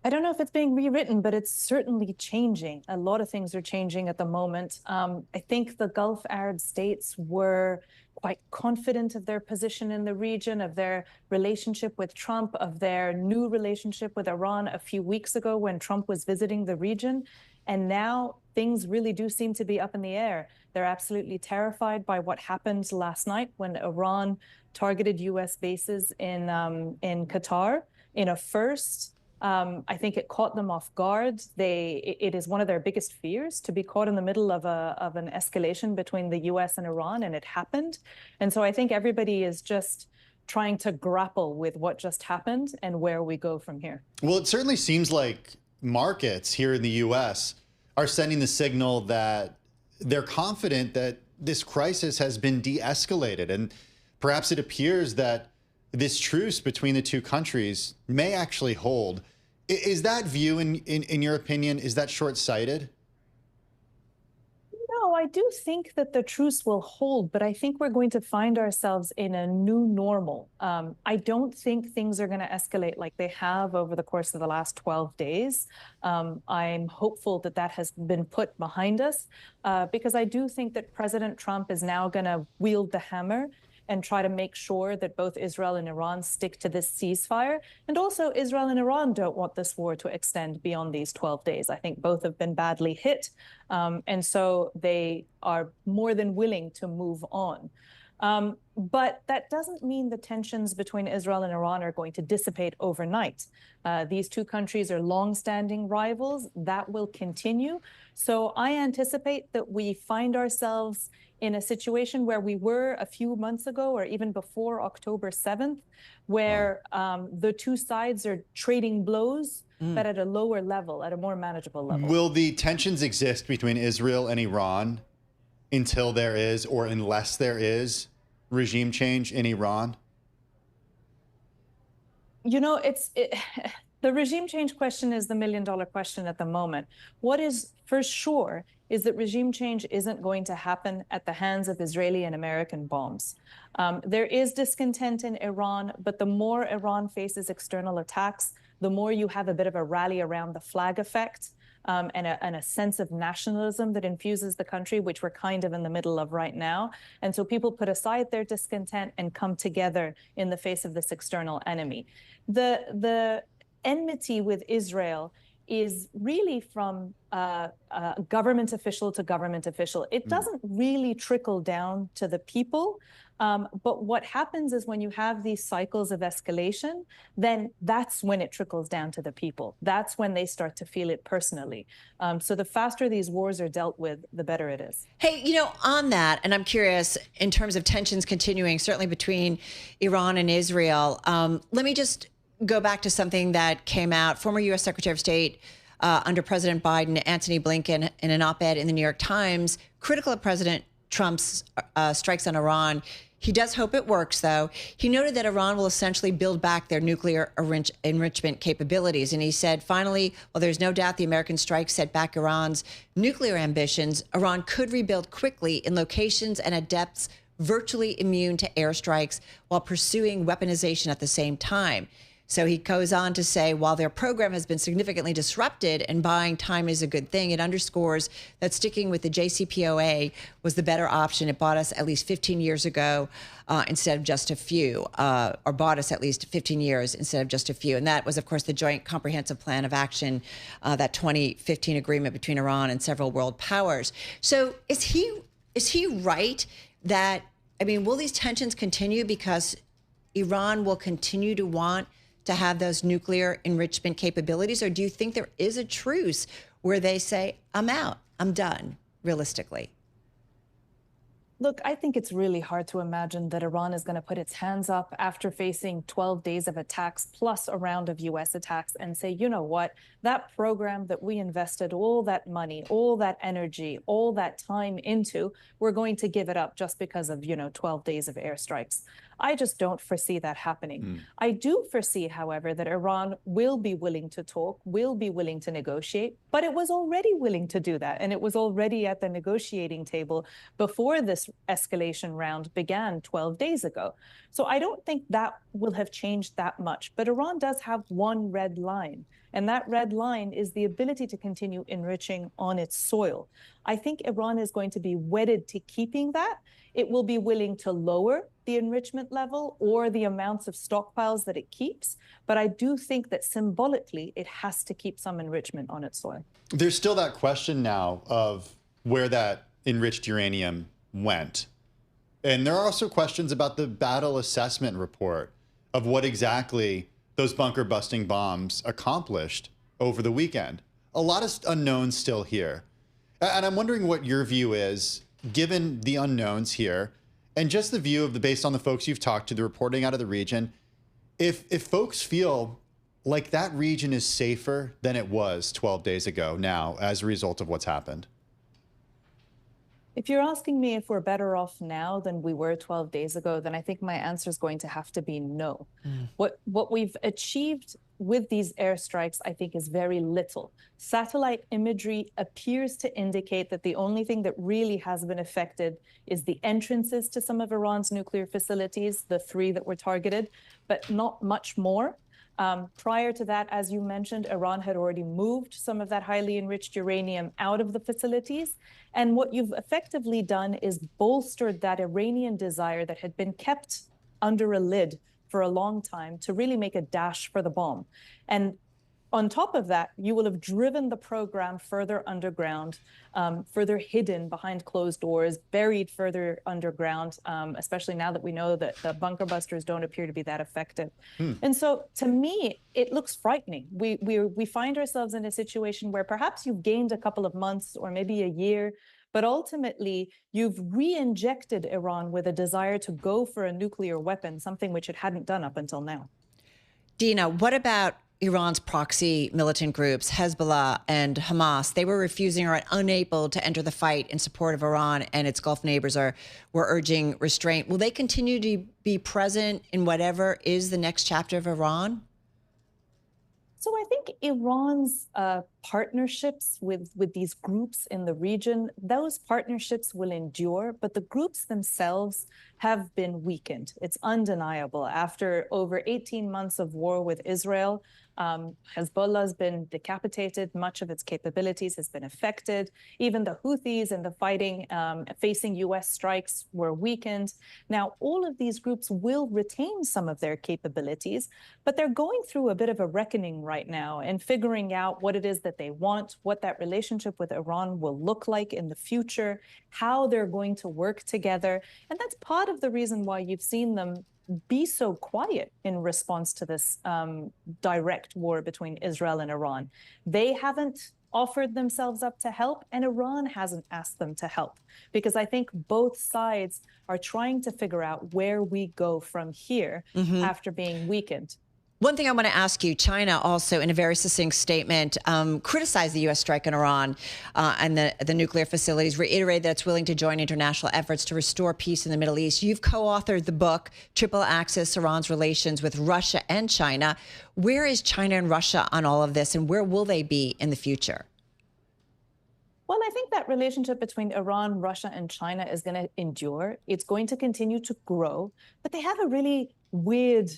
I don't know if it's being rewritten, but it's certainly changing. A lot of things are changing at the moment. I think the Gulf Arab states were quite confident of their position in the region, of their relationship with Trump, of their new relationship with Iran a few weeks ago when Trump was visiting the region. And now things really do seem to be up in the air. They're absolutely terrified by what happened last night when Iran targeted U.S. bases in Qatar in a first. I think it caught them off guard. It is one of their biggest fears to be caught in the middle of an escalation between the U.S. and Iran, and it happened. And so I think everybody is just trying to grapple with what just happened and where we go from here. Well, it certainly seems like markets here in the U.S. are sending the signal that they're confident that this crisis has been de-escalated, and perhaps it appears that this truce between the two countries may actually hold. Is that view, in your opinion, is that short-sighted? No, I do think that the truce will hold, but I think we're going to find ourselves in a new normal. I don't think things are going to escalate like they have over the course of the last 12 days. I'm hopeful that that has been put behind us because I do think that President Trump is now going to wield the hammer and try to make sure that both Israel and Iran stick to this ceasefire. And also, Israel and Iran don't want this war to extend beyond these 12 days. I think both have been badly hit. And so they are more than willing to move on. But that doesn't mean the tensions between Israel and Iran are going to dissipate overnight. These two countries are long-standing rivals. That will continue. So I anticipate that we find ourselves in a situation where we were a few months ago or even before October 7th, where the two sides are trading blows, but at a lower level, at a more manageable level. Will the tensions exist between Israel and Iran until there is, or unless there is, regime change in Iran? You know, the regime change question is the million-dollar question at the moment. What is for sure is that regime change isn't going to happen at the hands of Israeli and American bombs. There is discontent in Iran, but the more Iran faces external attacks, the more you have a bit of a rally around the flag effect and a sense of nationalism that infuses the country, which we're kind of in the middle of right now. And so people put aside their discontent and come together in the face of this external enemy. The enmity with Israel is really from government official to government official. It doesn't really trickle down to the people. But what happens is when you have these cycles of escalation, then that's when it trickles down to the people. That's when they start to feel it personally. So the faster these wars are dealt with, the better it is. Hey, you know, on that, and I'm curious, in terms of tensions continuing, certainly between Iran and Israel, let me just go back to something that came out. Former U.S. Secretary of State under President Biden, Antony Blinken, in an op-ed in the New York Times, critical of President Trump's strikes on Iran. He does hope it works, though. He noted that Iran will essentially build back their nuclear enrichment capabilities. And he said, finally, while there's no doubt the American strikes set back Iran's nuclear ambitions, Iran could rebuild quickly in locations and at depths virtually immune to airstrikes while pursuing weaponization at the same time. So he goes on to say, while their program has been significantly disrupted and buying time is a good thing, it underscores that sticking with the JCPOA was the better option. It bought us at least 15 years ago instead of just a few, or bought us at least 15 years instead of just a few. And that was, of course, the Joint Comprehensive Plan of Action, that 2015 agreement between Iran and several world powers. So is he right that, I mean, will these tensions continue because Iran will continue to want to have those nuclear enrichment capabilities? Or do you think there is a truce where they say, I'm out, I'm done, realistically? Look, I think it's really hard to imagine that Iran is going to put its hands up after facing 12 days of attacks plus a round of U.S. attacks and say, you know what, that program that we invested all that money, all that energy, all that time into, we're going to give it up just because of, 12 days of airstrikes. I just don't foresee that happening. I do foresee, however, that Iran will be willing to talk, will be willing to negotiate, but it was already willing to do that. And it was already at the negotiating table before this escalation round began 12 days ago. So I don't think that will have changed that much. But Iran does have one red line. And that red line is the ability to continue enriching on its soil. I think Iran is going to be wedded to keeping that. It will be willing to lower the enrichment level or the amounts of stockpiles that it keeps. But I do think that symbolically, it has to keep some enrichment on its soil. There's still that question now of where that enriched uranium went. And there are also questions about the battle assessment report of what exactly those bunker busting bombs accomplished over the weekend. A lot of unknowns still here. And I'm wondering what your view is, given the unknowns here, and just the view of based on the folks you've talked to, the reporting out of the region, if folks feel like that region is safer than it was 12 days ago now as a result of what's happened. If you're asking me if we're better off now than we were 12 days ago, then I think my answer is going to have to be no. What we've achieved with these airstrikes, I think, is very little. Satellite imagery appears to indicate that the only thing that really has been affected is the entrances to some of Iran's nuclear facilities, the 3 that were targeted, but not much more. Prior to that, as you mentioned, Iran had already moved some of that highly enriched uranium out of the facilities. And what you've effectively done is bolstered that Iranian desire that had been kept under a lid for a long time to really make a dash for the bomb. And on top of that, you will have driven the program further underground, further hidden behind closed doors, buried further underground, especially now that we know that the bunker busters don't appear to be that effective. And so to me, it looks frightening. We find ourselves in a situation where perhaps you've gained a couple of months or maybe a year, but ultimately you've re-injected Iran with a desire to go for a nuclear weapon, something which it hadn't done up until now. Dina, what about Iran's proxy militant groups, Hezbollah and Hamas? They were refusing or unable to enter the fight in support of Iran, and its Gulf neighbors were urging restraint. Will they continue to be present in whatever is the next chapter of Iran? So I think Iran's partnerships with these groups in the region, those partnerships will endure, but the groups themselves have been weakened. It's undeniable. After over 18 months of war with Israel, Hezbollah has been decapitated. Much of its capabilities has been affected. Even the Houthis and the fighting facing U.S. strikes were weakened. Now, all of these groups will retain some of their capabilities, but they're going through a bit of a reckoning right now and figuring out what it is that they want, what that relationship with Iran will look like in the future, how they're going to work together. And that's part of the reason why you've seen them be so quiet in response to this direct war between Israel and Iran. They haven't offered themselves up to help, and Iran hasn't asked them to help, because I think both sides are trying to figure out where we go from here after being weakened. One thing I want to ask you, China also, in a very succinct statement, criticized the U.S. strike on Iran and the nuclear facilities, reiterated that it's willing to join international efforts to restore peace in the Middle East. You've co-authored the book, Triple Axis, Iran's Relations with Russia and China. Where is China and Russia on all of this, and where will they be in the future? Well, I think that relationship between Iran, Russia, and China is going to endure. It's going to continue to grow, but they have a really weird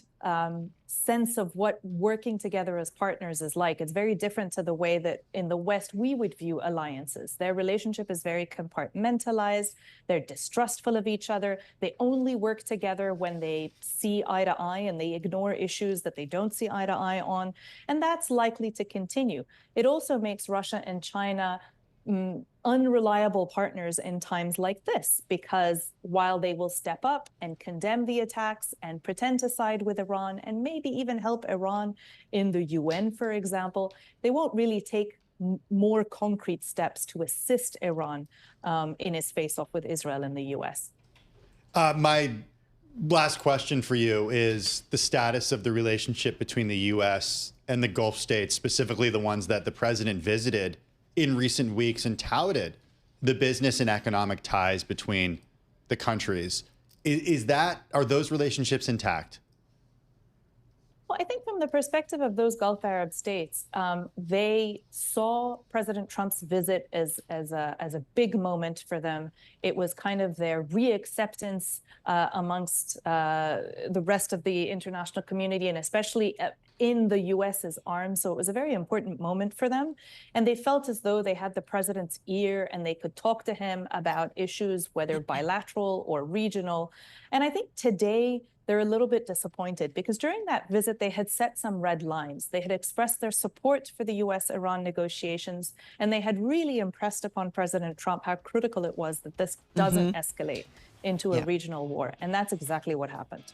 sense of what working together as partners is like. It's very different to the way that in the West we would view alliances. Their relationship is very compartmentalized. They're distrustful of each other. They only work together when they see eye to eye, and they ignore issues that they don't see eye to eye on. And that's likely to continue. It also makes Russia and China unreliable partners in times like this, because while they will step up and condemn the attacks and pretend to side with Iran and maybe even help Iran in the UN, for example, they won't really take more concrete steps to assist Iran in its face-off with Israel and the US. My last question for you is the status of the relationship between the US and the Gulf states, specifically the ones that the president visited in recent weeks and touted the business and economic ties between the countries. Are those relationships intact? Well, I think from the perspective of those Gulf Arab states, they saw President Trump's visit as a big moment for them. It was kind of their reacceptance amongst the rest of the international community, and especially in the US's arms. So it was a very important moment for them. And they felt as though they had the president's ear and they could talk to him about issues, whether bilateral or regional. And I think today, they're a little bit disappointed because during that visit, they had set some red lines. They had expressed their support for the US-Iran negotiations, and they had really impressed upon President Trump how critical it was that this doesn't escalate into a regional war. And that's exactly what happened.